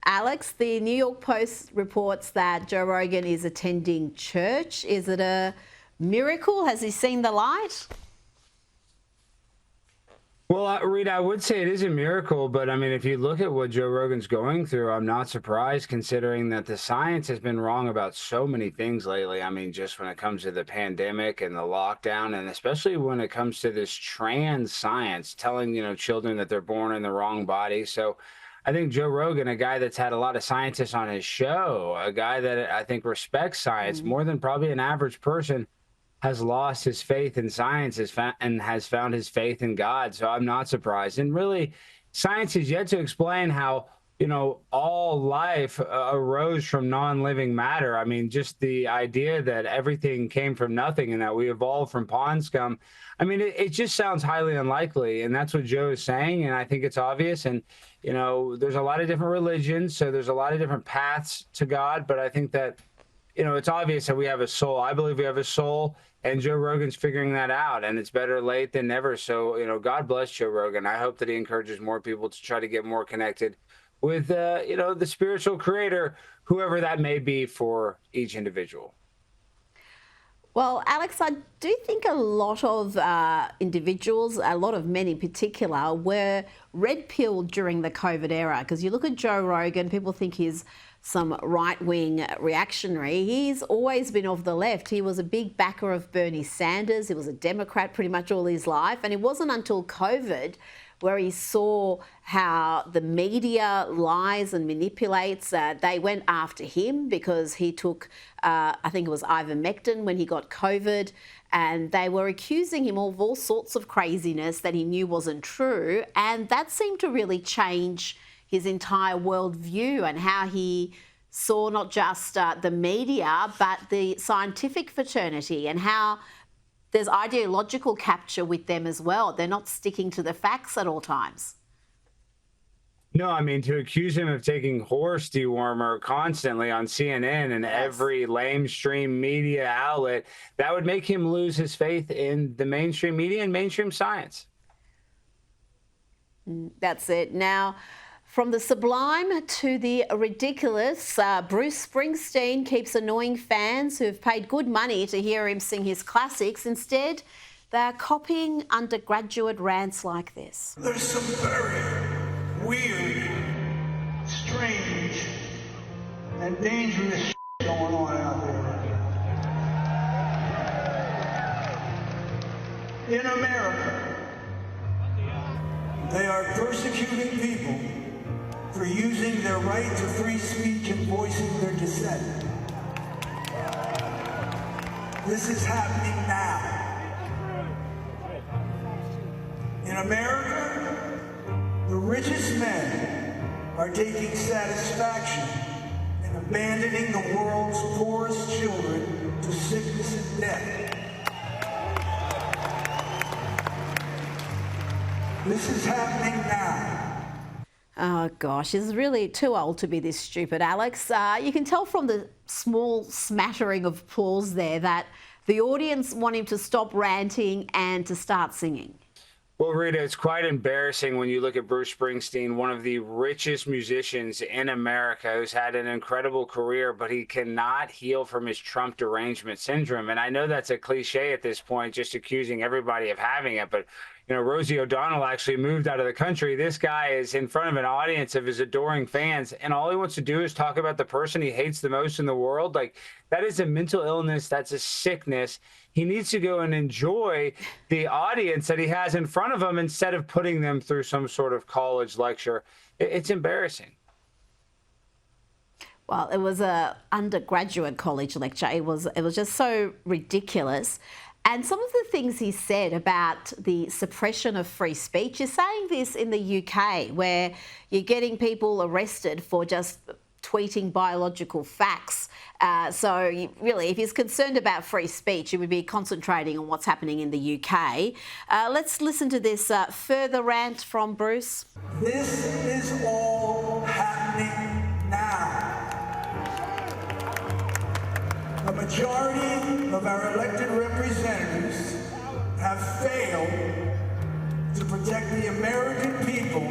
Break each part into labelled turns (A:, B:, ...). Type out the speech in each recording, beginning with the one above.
A: Alex, the New York Post reports that Joe Rogan is attending church. Is it a miracle? Has he seen the light?
B: Well, Rita, I would say it is a miracle, but I mean, if you look at what Joe Rogan's going through, I'm not surprised considering that the science has been wrong about so many things lately. I mean, just when it comes to the pandemic and the lockdown, and especially when it comes to this trans science telling, children that they're born in the wrong body. So I think Joe Rogan, a guy that's had a lot of scientists on his show, a guy that I think respects science more than probably an average person, has lost his faith in science and has found his faith in God. So I'm not surprised. And really, science is yet to explain how, all life arose from non-living matter. I mean, just the idea that everything came from nothing and that we evolved from pond scum. I mean, it just sounds highly unlikely. And that's what Joe is saying. And I think it's obvious. And, there's a lot of different religions. So there's a lot of different paths to God. But I think that, it's obvious that we have a soul. I believe we have a soul. And Joe Rogan's figuring that out, and it's better late than never. So, God bless Joe Rogan. I hope that he encourages more people to try to get more connected with, the spiritual creator, whoever that may be for each individual.
A: Well, Alex, I do think a lot of individuals, a lot of men in particular, were red-pilled during the COVID era. Because you look at Joe Rogan, people think he's some right-wing reactionary. He's always been of the left. He was a big backer of Bernie Sanders. He was a Democrat pretty much all his life. And it wasn't until COVID where he saw how the media lies and manipulates. They went after him because he took, I think it was ivermectin when he got COVID, and they were accusing him of all sorts of craziness that he knew wasn't true. And that seemed to really change his entire worldview and how he saw not just the media, but the scientific fraternity, and how there's ideological capture with them as well. They're not sticking to the facts at all times.
B: No, I mean, to accuse him of taking horse dewormer constantly on CNN and every lamestream media outlet, that would make him lose his faith in the mainstream media and mainstream science.
A: That's it. Now, from the sublime to the ridiculous, Bruce Springsteen keeps annoying fans who've paid good money to hear him sing his classics. Instead, they're copying undergraduate rants like this.
C: There's some very weird, strange, and dangerous shit going on out there. In America, they are persecuting people for using their right to free speech and voicing their dissent. This is happening now. In America, the richest men are taking satisfaction in abandoning the world's poorest children to sickness and death. This is happening now.
A: Oh, gosh, he's really too old to be this stupid, Alex. You can tell from the small smattering of applause there that the audience want him to stop ranting and to start singing.
B: Well, Rita, it's quite embarrassing when you look at Bruce Springsteen, one of the richest musicians in America, who's had an incredible career, but he cannot heal from his Trump derangement syndrome. And I know that's a cliche at this point, just accusing everybody of having it, but Rosie O'Donnell actually moved out of the country. This guy is in front of an audience of his adoring fans, and all he wants to do is talk about the person he hates the most in the world. Like, that is a mental illness. That's a sickness. He needs to go and enjoy the audience that he has in front of him instead of putting them through some sort of college lecture. It's embarrassing.
A: Well, it was a undergraduate college lecture. It was just so ridiculous. And some of the things he said about the suppression of free speech, you're saying this in the UK, where you're getting people arrested for just tweeting biological facts. So really, if he's concerned about free speech, he would be concentrating on what's happening in the UK. Let's listen to this further rant from Bruce.
C: This is all happening now. A majority of our elected representatives have failed to protect the American people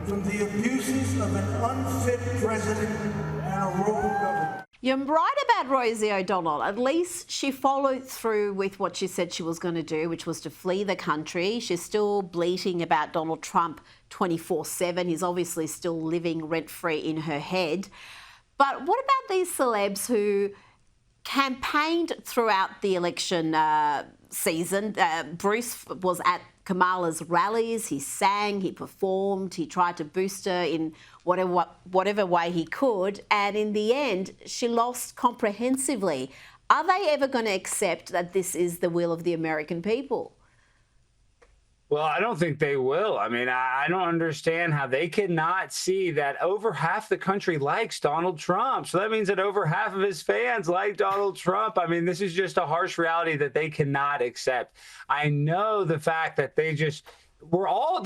C: from the abuses of an unfit president and a rogue government.
A: You're right about Rosie O'Donnell. At least she followed through with what she said she was going to do, which was to flee the country. She's still bleating about Donald Trump 24/7. He's obviously still living rent-free in her head. But what about these celebs who campaigned throughout the election season? Bruce was at Kamala's rallies. He sang, he performed, he tried to boost her in whatever way he could. And in the end, she lost comprehensively. Are they ever going to accept that this is the will of the American people?
B: Well, I don't think they will. I mean, I don't understand how they cannot see that over half the country likes Donald Trump. So that means that over half of his fans like Donald Trump. I mean, this is just a harsh reality that they cannot accept. I know the fact that they were all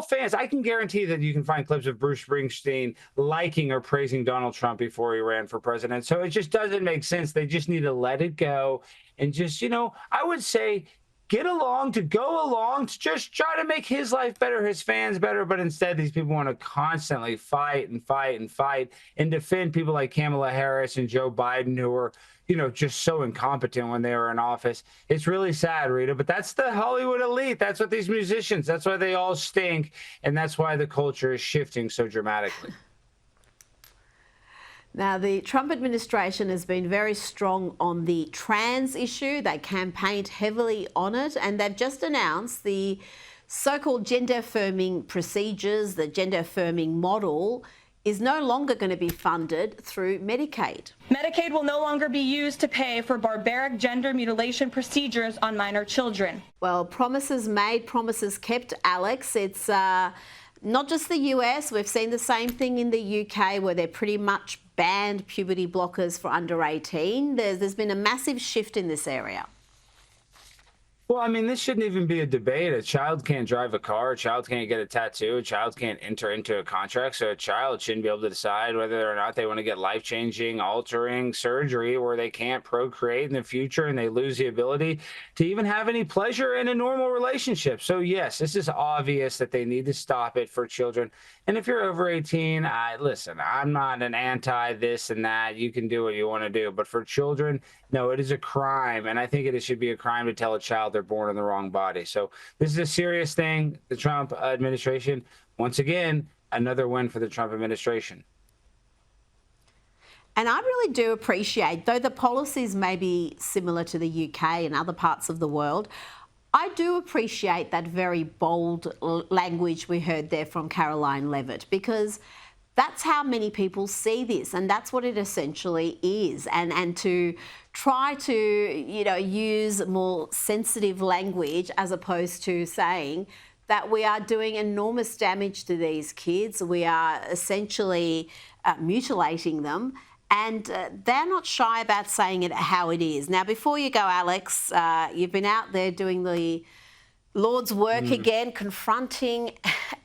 B: fans. I can guarantee that you can find clips of Bruce Springsteen liking or praising Donald Trump before he ran for president. So it just doesn't make sense. They just need to let it go and just, I would say, go along to just try to make his life better, his fans better. But instead, these people want to constantly fight and defend people like Kamala Harris and Joe Biden, who are, just so incompetent when they were in office. It's really sad, Rita, but that's the Hollywood elite. That's what these musicians, that's why they all stink. And that's why the culture is shifting so dramatically.
A: Now, the Trump administration has been very strong on the trans issue. They campaigned heavily on it, and they've just announced the so-called gender-affirming procedures, the gender-affirming model, is no longer going to be funded through Medicaid.
D: Medicaid will no longer be used to pay for barbaric gender mutilation procedures on minor children.
A: Well, promises made, promises kept, Alex. It's not just the US. We've seen the same thing in the UK, where they're pretty much banned puberty blockers for under 18. There's been a massive shift in this area.
B: Well, I mean, this shouldn't even be a debate. A child can't drive a car. A child can't get a tattoo. A child can't enter into a contract. So a child shouldn't be able to decide whether or not they want to get life-changing, altering surgery where they can't procreate in the future and they lose the ability to even have any pleasure in a normal relationship. So, yes, this is obvious that they need to stop it for children. And if you're over 18, listen, I'm not an anti this and that. You can do what you want to do. But for children, no, it is a crime. And I think it should be a crime to tell a child they're born in the wrong body. So this is a serious thing. The Trump administration, once again, another win for the Trump administration.
A: And I really do appreciate, though the policies may be similar to the UK and other parts of the world, I do appreciate that very bold language we heard there from Caroline Levitt, because that's how many people see this, and that's what it essentially is. And to try to, use more sensitive language as opposed to saying that we are doing enormous damage to these kids, we are essentially mutilating them. And they're not shy about saying it how it is. Now, before you go, Alex, you've been out there doing the Lord's work again, confronting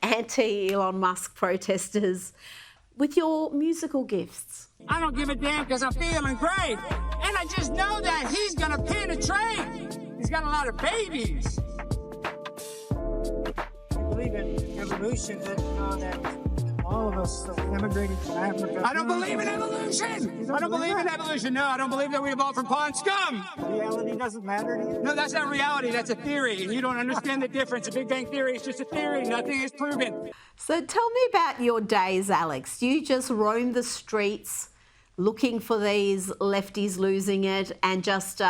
A: anti-Elon Musk protesters with your musical gifts.
E: I don't give a damn because I'm feeling great. And I just know that he's going to pin a train. He's got a lot of babies.
F: I believe in evolution, that all of us immigrated to Africa.
E: I don't believe in evolution. I don't believe in evolution. No, I don't believe that we evolved from pond scum.
F: Reality doesn't matter to you?
E: No, that's not reality. That's a theory. And you don't understand the difference. The Big Bang Theory is just a theory. Nothing is proven.
A: So tell me about your days, Alex. Do you just roam the streets looking for these lefties losing it and just,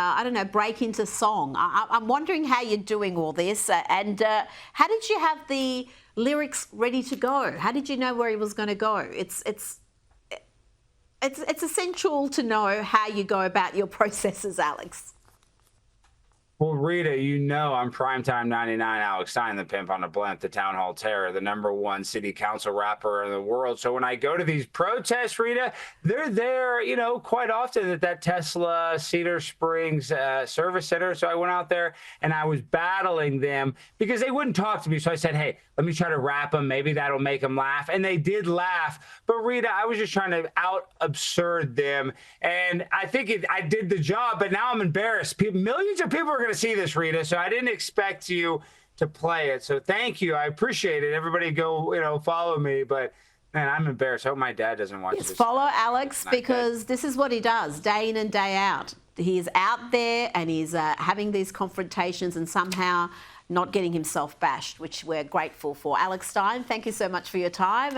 A: break into song? I'm wondering how you're doing all this, and how did you have the lyrics ready to go? How did you know where he was going to go? It's essential to know how you go about your processes, Alex.
B: Well, Rita, I'm primetime 99 Alex Stein, the pimp on the blimp, the town hall terror, the #1 city council rapper in the world. So when I go to these protests, Rita, they're there, quite often at that Tesla Cedar Springs service center. So I went out there and I was battling them because they wouldn't talk to me. So I said, hey, let me try to rap them. Maybe that'll make them laugh. And they did laugh. But Rita, I was just trying to out absurd them. And I think I did the job, but now I'm embarrassed. Millions of people are going to see this, Rita. So I didn't expect you to play it. So thank you. I appreciate it. Everybody go, follow me. But man, I'm embarrassed. I hope my dad doesn't watch
A: Yes,
B: this.
A: follow Alex
B: Not
A: because this is what he does day in and day out. He's out there and he's having these confrontations and somehow not getting himself bashed, which we're grateful for. Alex Stein, thank you so much for your time.